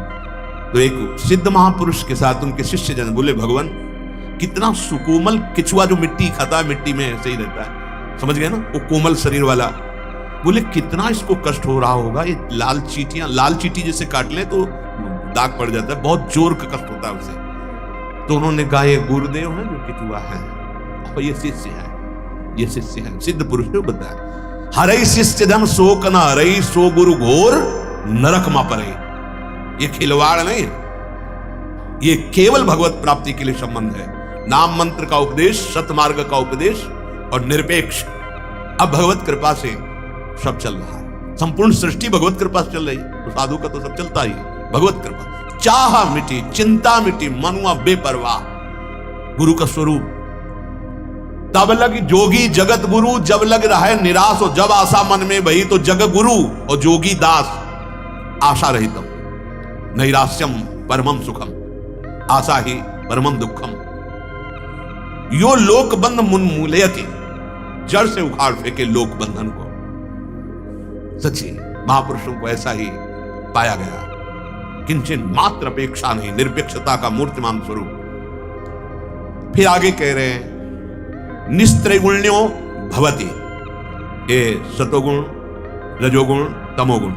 Speaker 1: तो एक सिद्ध महापुरुष के साथ उनके शिष्य जन बोले, भगवान कितना सुकोमल केचुआ, जो मिट्टी खाता है, मिट्टी में ऐसे ही रहता है, समझ गए ना, वो कोमल शरीर वाला। बोले कितना इसको कष्ट हो रहा होगा, ये लाल चींटियां, लाल चींटी जैसे काट ले तो दाग पड़ जाता है, बहुत जोर का कष्ट होता है उसे। तो उन्होंने कहा ये गुरुदेव है जो केचुआ है, और ये शिष्य है, ये शिष्य है। सिद्ध पुरुष ने बताया, हरई शिष्य धम शोक न हरई, सो गुरु घोर नरक मा परे। ये खिलवाड़ नहीं, ये केवल भगवत प्राप्ति के लिए संबंध है। नाम मंत्र का उपदेश, सतमार्ग का उपदेश और निरपेक्ष। अब भगवत कृपा से सब चल रहा है, संपूर्ण सृष्टि भगवत कृपा से चल रही, तो साधु का तो सब चलता ही है। भगवत कृपा, चाह मिटी, चिंता मिटी, मनुआ बेपरवाह, गुरु का स्वरूप। तब लग जोगी जगत गुरु, जब लग रहा है निराश, और जब आशा मन में बही तो जग गुरु और जोगी दास। आशा रहितम नैराश्यम परमम सुखम, आशा ही परमम दुखम। यो लोक बंध मुन मूलयति, जड़ से उखाड़ फेंके लोक बंधन को। सच्ची महापुरुषों को ऐसा ही पाया गया, किंचन मात्र अपेक्षा नहीं, निरपेक्षता का मूर्तिमान स्वरूप। फिर आगे कह रहे हैं, निस्त्रैगुण्यो भवति, ये सतोगुण, रजोगुण, तमोगुण।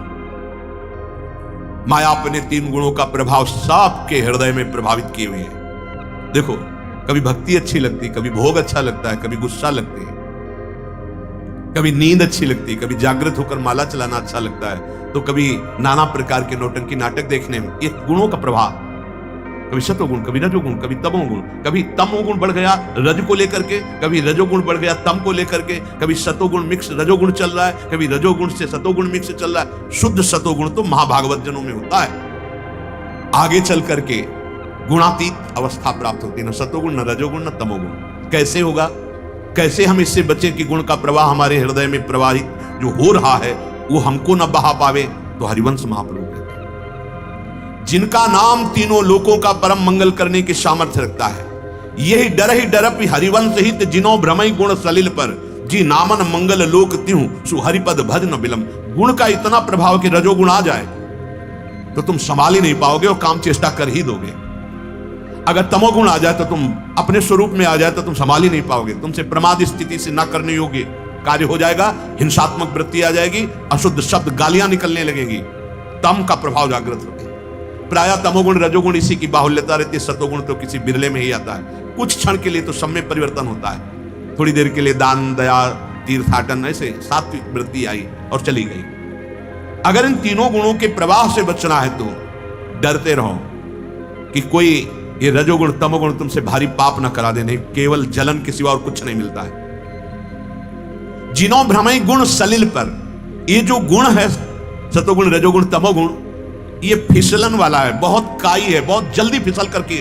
Speaker 1: माया अपने 3 गुणों का प्रभाव सबके हृदय में प्रभावित किए हुए हैं। देखो, कभी भक्ति अच्छी लगती, कभी भोग अच्छा लगता है, कभी गुस्सा लगती है, कभी नींद अच्छी लगती है, कभी जागृत होकर माला चलाना अच्छा लगता है, तो कभी नाना प्रकार के नौटंकी नाटक देखने में। ये गुणों का प्रभाव। कभी सतोगुण, कभी रजोगुण, कभी तमोगुण, कभी तमोगुण बढ़ गया रज को लेकर के, कभी रजोगुण बढ़ गया तम को लेकर के, कभी सतोगुण मिक्स रजोगुण चल रहा है, कभी रजोगुण से सतोगुण मिक्स चल रहा है। शुद्ध सतोगुण तो महाभागवत जनों में होता है, आगे चल करके गुणातीत अवस्था प्राप्त होती है, न सतोगुण, न रजोगुण, न तमोगुण। कैसे होगा, कैसे हम इससे बचे कि गुण का प्रवाह हमारे हृदय में प्रवाहित जो हो रहा है वो हमको न बहा पावे? तो हरिवंश महाप्रभु कहते हैं, जिनका नाम तीनों लोकों का परम मंगल करने की सामर्थ्य रखता है, यही डर ही डरप हरिवंश हित जिनो भ्रमई गुण सलिल पर, जी नामन मंगल लोक त्यों सु हरिपद भज न बिलम। गुण का इतना प्रभाव कि रजोगुण आ जाए तो तुम संभाल ही नहीं पाओगे और काम चेष्टा कर ही दोगे। अगर तमोगुण आ जाए तो तुम अपने स्वरूप में आ जाए तो तुम संभाल ही नहीं पाओगे, तुमसे प्रमाद स्थिति से ना करने योग्य कार्य हो जाएगा, हिंसात्मक वृत्ति आ जाएगी, अशुद्ध शब्द गालियां निकलने लगेंगी, तम का प्रभाव जागृत होगा। प्रायः तमोगुण रजोगुण इसी की बाहुल्यता रहती है, सतोगुण तो किसी बिरले में ही आता है। कुछ क्षण के लिए तो सब में परिवर्तन होता है, थोड़ी देर के लिए दान दया तीर्थाटन ऐसे सात्विक वृत्ति आई और चली गई। अगर इन तीनों गुणों के प्रवाह से बचना है तो डरते रहो कि कोई ये रजोगुण तमोगुण तुमसे भारी पाप न करा देने, केवल जलन के सिवा और कुछ नहीं मिलता है। जिनो भ्रमई गुण सलिल पर, ये जो गुण है सतोगुण रजोगुण तमोगुण, ये फिसलन वाला है, बहुत काई है, बहुत जल्दी फिसल करके,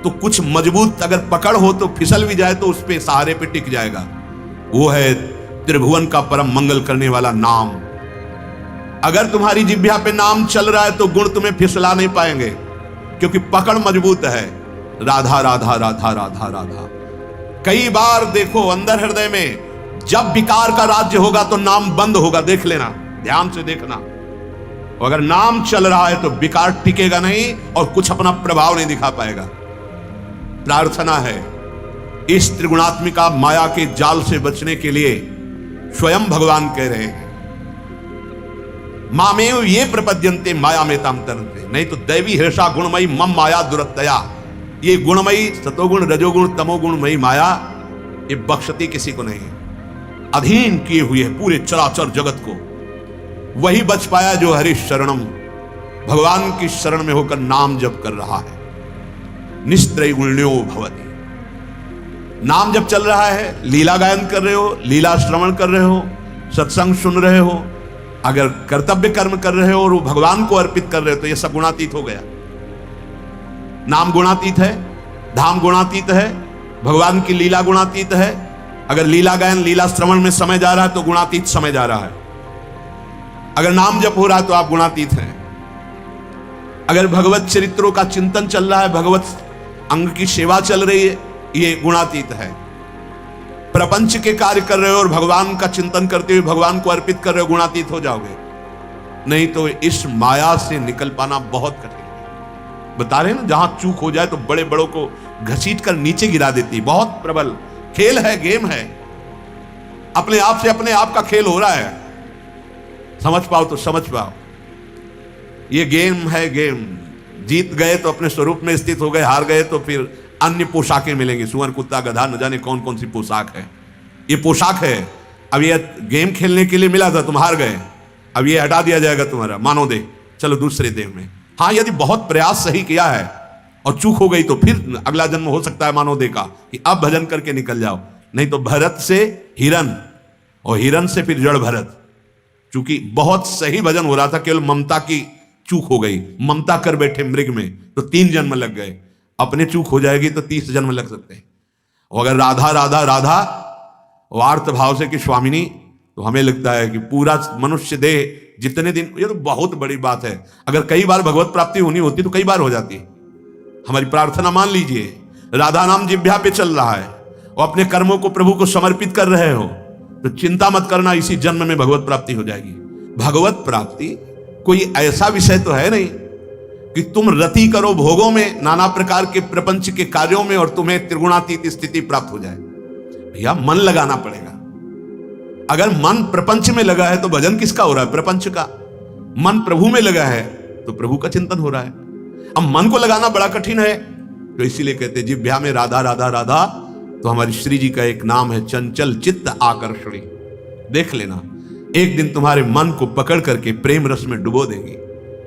Speaker 1: तो कुछ मजबूत अगर पकड़ हो तो फिसल भी जाए तो उस पे सहारे पे टिक जाएगा। वो है त्रिभुवन का परम मंगल करने वाला नाम। अगर तुम्हारी जिह्वा पे नाम चल रहा है तो गुण तुम्हें फिसला नहीं पाएंगे, क्योंकि पकड़ मजबूत है। राधा राधा राधा राधा राधा। कई बार देखो अंदर हृदय में जब विकार का राज्य होगा तो नाम बंद होगा, देख लेना, ध्यान से देखना। अगर नाम चल रहा है तो विकार टिकेगा नहीं और कुछ अपना प्रभाव नहीं दिखा पाएगा। प्रार्थना है इस त्रिगुणात्मिका माया के जाल से बचने के लिए स्वयं भगवान कह रहे हैं, मामेव ये प्रपद्यन्ते माया में ताम तरन्ते, नहीं तो दैवी हर्षा गुणमयी मम माया दुरत्तया। ये गुणमयी सतोगुण रजोगुण तमोगुणमयी माया ये बख्शती किसी को नहीं, अधीन किए हुए है पूरे चराचर जगत को। वही बच पाया जो हरि शरणम, भगवान की शरण में होकर नाम जप कर रहा है। निस्त्रैगुण्यो भवति, नाम जब चल रहा है, लीला गायन कर रहे हो, लीला श्रवण कर रहे हो, सत्संग सुन रहे हो, अगर कर्तव्य कर्म कर रहे हो और वो भगवान को अर्पित कर रहे हो तो ये सब गुणातीत हो गया। नाम गुणातीत है, धाम गुणातीत है, भगवान की लीला गुणातीत है। अगर लीला गायन लीला श्रवण में समय जा रहा है तो गुणातीत समय जा रहा है। अगर नाम जप हो रहा है तो आप गुणातीत हैं। अगर भगवत चरित्रों का चिंतन चल रहा है, भगवत अंग की सेवा चल रही है, ये गुणातीत है। प्रपंच के कार्य कर रहे हो और भगवान का चिंतन करते हुए भगवान को अर्पित कर रहे हो, गुणातीत हो जाओगे। नहीं तो इस माया से निकल पाना बहुत कठिन है। बता रहे हैं ना, जहां चूक हो जाए तो बड़े बड़ों को घसीट कर नीचे गिरा देती, बहुत प्रबल खेल है, गेम है। अपने आप से अपने आप का खेल हो रहा है, समझ पाओ तो समझ पाओ। ये गेम है, गेम। जीत गए तो अपने स्वरूप में स्थित हो गए, हार गए तो फिर अन्य पोशाकें मिलेंगी, सुअर कुत्ता गधा न जाने कौन कौन सी पोशाक है। ये पोशाक है। अब ये गेम खेलने के लिए मिला था, तुम हार गए, अब ये हटा दिया जाएगा तुम्हारा मानव देह, चलो दूसरे देह में। हाँ, यदि बहुत प्रयास सही किया है और चूक हो गई तो फिर अगला जन्म हो सकता है मानव देह का, कि अब भजन करके निकल जाओ। नहीं तो भरत से हिरन और हिरन से फिर जड़ भरत। चूंकि बहुत सही भजन हो रहा था, केवल ममता की चूक हो गई, ममता कर बैठे मृग में, तो 3 जन्म लग गए। अपने चूक हो जाएगी तो 30 जन्म लग सकते हैं। और अगर राधा राधा राधा वार्त भाव से कि स्वामिनी, तो हमें लगता है कि पूरा मनुष्य देह जितने दिन, ये तो बहुत बड़ी बात है। अगर कई बार भगवत प्राप्ति होनी होती तो कई बार हो जाती। हमारी प्रार्थना मान लीजिए, राधा नाम जिह्वा पे चल रहा है और अपने कर्मों को प्रभु को समर्पित कर रहे हो, तो चिंता मत करना, इसी जन्म में भगवत प्राप्ति हो जाएगी। भगवत प्राप्ति कोई ऐसा विषय तो है नहीं कि तुम रति करो भोगों में, नाना प्रकार के प्रपंच के कार्यों में, और तुम्हें त्रिगुणातीत स्थिति प्राप्त हो जाए। भैया मन लगाना पड़ेगा। अगर मन प्रपंच में लगा है तो भजन किसका हो रहा है? प्रपंच का। मन प्रभु में लगा है तो प्रभु का चिंतन हो रहा है। अब मन को लगाना बड़ा कठिन है, तो इसीलिए कहते हैं जिह्वा में राधा राधा राधा। तो हमारी श्री जी का एक नाम है चंचल चित्त आकर्षणी। देख लेना, एक दिन तुम्हारे मन को पकड़ करके प्रेम रस में डुबो देंगी।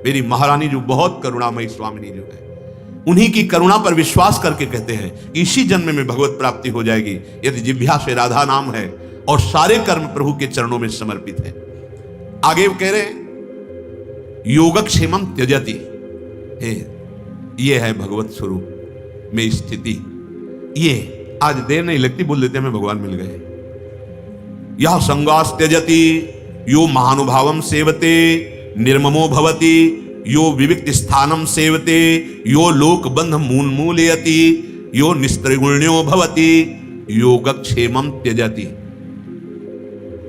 Speaker 1: मेरी महारानी जो बहुत करुणामयी स्वामिनी जो है, उन्हीं की करुणा पर विश्वास करके कहते हैं कि इसी जन्म में भगवत प्राप्ति हो जाएगी यदि जिह्वा से राधा नाम है और सारे कर्म प्रभु के चरणों में समर्पित है। आगे वो कह रहे हैं योगक्षेमम त्यजति, ये है भगवत स्वरूप में स्थिति। ये आज देर नहीं लगती बोल देते हमें भगवान मिल गए। यह संगास त्यजति यो महानुभावम सेवते निर्ममो भवति यो विविक्त स्थानम सेवते यो लोक बंध मूलयति यो निस्त्रिगुण्यो भवति योगक्षेमम त्यजति।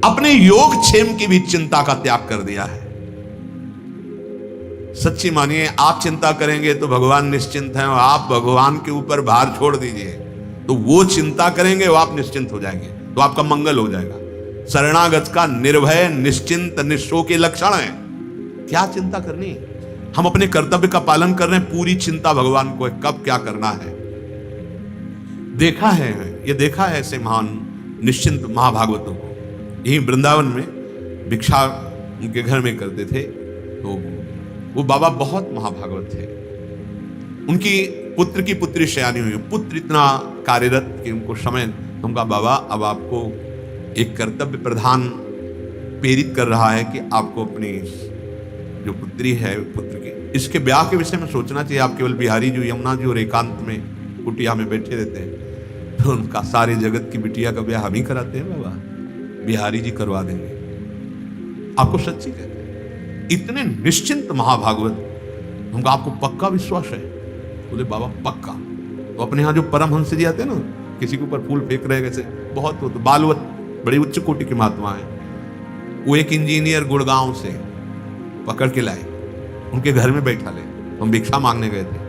Speaker 1: अपने योगक्षेम की भी चिंता का त्याग कर दिया है। सच्ची मानिए, आप चिंता करेंगे तो भगवान निश्चिंत हैं, और आप भगवान के ऊपर भार छोड़ दीजिए तो वो चिंता करेंगे, वो आप निश्चिंत हो जाएंगे, तो आपका मंगल हो जाएगा। शरणागत का निर्भय निश्चिंत निःशोक के लक्षण है। क्या चिंता करनी? हम अपने कर्तव्य का पालन कर रहे हैं, पूरी चिंता भगवान को है कब क्या करना है। देखा है, ये देखा है ऐसे महान निश्चिंत महाभागवतों को। यही वृंदावन में भिक्षा उनके घर में करते थे, तो वो बाबा बहुत महाभागवत थे। उनकी पुत्र की पुत्री शयानी हुई, पुत्र इतना कार्यरत कि उनको समय, उनका बाबा अब आपको एक कर्तव्य प्रधान प्रेरित कर रहा है कि आपको अपनी जो पुत्री है पुत्र की, इसके ब्याह के विषय में सोचना चाहिए। आप केवल बिहारी जी यमुना जी और एकांत में कुटिया में बैठे रहते हैं, तो उनका सारे जगत की बिटिया का ब्याह हम ही कराते हैं बाबा, बिहारी जी करवा देंगे। आपको सच्ची कहते हैं, इतने निश्चिंत महाभागवत। हमका आपको पक्का विश्वास है? बोले बाबा पक्का। तो अपने यहाँ जो परमहंस जी आते हैं ना, किसी के ऊपर फूल फेंक रहे कैसे, बहुत तो बालवत बड़ी उच्च कोटि की महात्मा है। वो एक इंजीनियर गुड़गांव से पकड़ के लाए, उनके घर में बैठा ले। हम भिक्षा मांगने गए थे,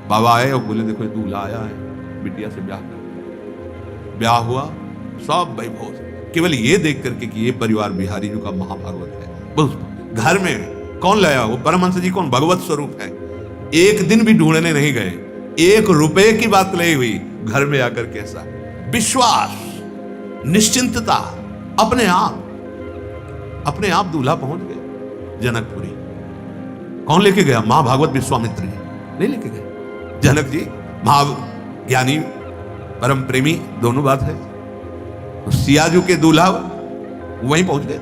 Speaker 1: बाबा आए और बोले देखो दूल्हा आया है, बिटिया से ब्याह कर। ब्याह हुआ, सब वैभव, केवल ये देख करके कि ये परिवार बिहारी जी का महाभागवत है। बस घर में कौन लाया? वो परमहंस जी कौन? भगवत स्वरूप है। एक दिन भी ढूंढने नहीं गए, 1 रुपए की बात नहीं हुई, घर में आकर कैसा विश्वास, निश्चिंतता, अपने आप दूल्हा पहुंच गए जनकपुरी। कौन लेके गया? महाभागवत विश्वामित्र जी नहीं लेके गए। जनक जी महाज्ञानी परम प्रेमी दोनों बात है, तो सियाजू के दूल्हा वहीं पहुंच गए।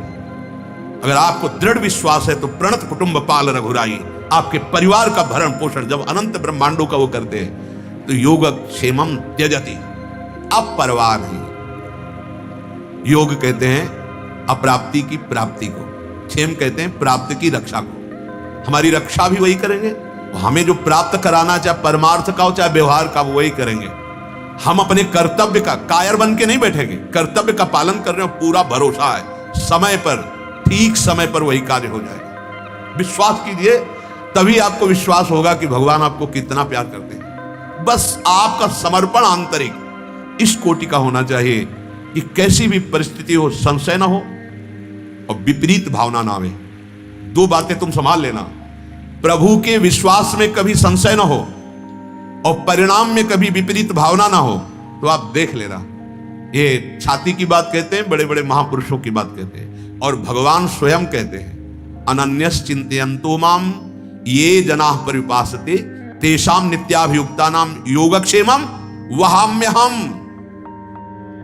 Speaker 1: अगर आपको दृढ़ विश्वास है तो प्रणत कुटुंब पाल रघुराई, आपके परिवार का भरण पोषण जब अनंत ब्रह्मांडों का वो करते हैं तो योगक्षेमम त्यजति, अपरवाह नहीं। योग कहते हैं अप्राप्ति की प्राप्ति को, क्षेम कहते हैं प्राप्ति की रक्षा को। हमारी रक्षा भी वही करेंगे, हमें जो प्राप्त कराना, चाहे परमार्थ का हो चाहे व्यवहार का, वो वही करेंगे। हम अपने कर्तव्य का कायर बन के नहीं बैठेंगे, कर्तव्य का पालन कर रहे हो, पूरा भरोसा है समय पर, ठीक समय पर वही कार्य हो जाएगा। विश्वास कीजिए, तभी आपको विश्वास होगा कि भगवान आपको कितना प्यार करते हैं। बस आपका समर्पण आंतरिक इस कोटि का होना चाहिए कि कैसी भी परिस्थिति हो संशय ना हो और विपरीत भावना ना आवे। 2 बातें तुम संभाल लेना, प्रभु के विश्वास में कभी संशय ना हो और परिणाम में कभी विपरीत भावना ना हो, तो आप देख लेना। ये छाती की बात कहते हैं, बड़े बड़े महापुरुषों की बात कहते हैं, और भगवान स्वयं कहते हैं अनन्यस चिंतयन्तो माम ये जनाः परिपासते तेषाम नित्याभियुक्तानाम योगक्षेमम वहाम्यहम।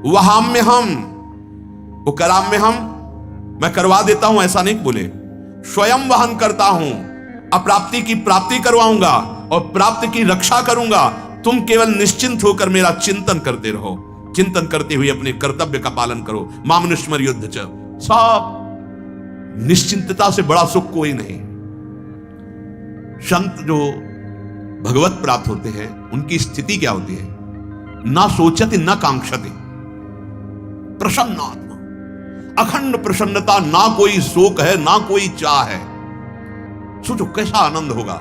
Speaker 1: वहाम्यहम वो कराम्यहम, मैं करवा देता हूं ऐसा नहीं बोले, स्वयं वहन करता हूं, अप्राप्ति की प्राप्ति करवाऊंगा और प्राप्ति की रक्षा करूंगा। तुम केवल निश्चिंत होकर मेरा चिंतन करते रहो, चिंतन करते हुए अपने कर्तव्य का पालन करो। मामनुष्मर युद्ध च, सब निश्चिंतता से बड़ा सुख कोई नहीं। संत जो भगवत प्राप्त होते हैं उनकी स्थिति क्या होती है? ना सोचति न कांक्षति, प्रसन्न आत्मा, अखंड प्रसन्नता, ना कोई शोक है ना कोई चाह है। सोचो कैसा आनंद होगा।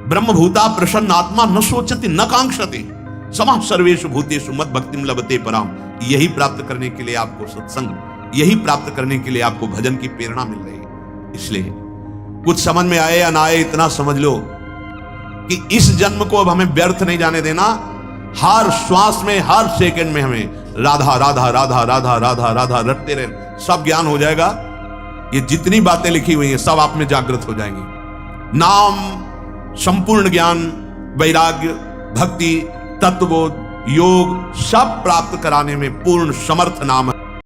Speaker 1: ब्रह्मभूता प्रसन्न आत्मा न सोचति न कांक्षति समः सर्वेषु भूतेषु मद भक्तिम लभते पराम। यही प्राप्त करने के लिए आपको सत्संग, यही प्राप्त करने के लिए आपको भजन की प्रेरणा मिल रही है। इसलिए कुछ समझ में आए या ना आए, इतना समझ लो कि इस जन्म को अब हमें व्यर्थ नहीं जाने देना। हर श्वास में, हर सेकंड में हमें राधा राधा राधा राधा राधा राधा रटते रहे, सब ज्ञान हो जाएगा। ये जितनी बातें लिखी हुई हैं सब आप में जागृत हो जाएंगी। नाम संपूर्ण ज्ञान, वैराग्य, भक्ति, तत्वबोध, योग सब प्राप्त कराने में पूर्ण समर्थ नाम है।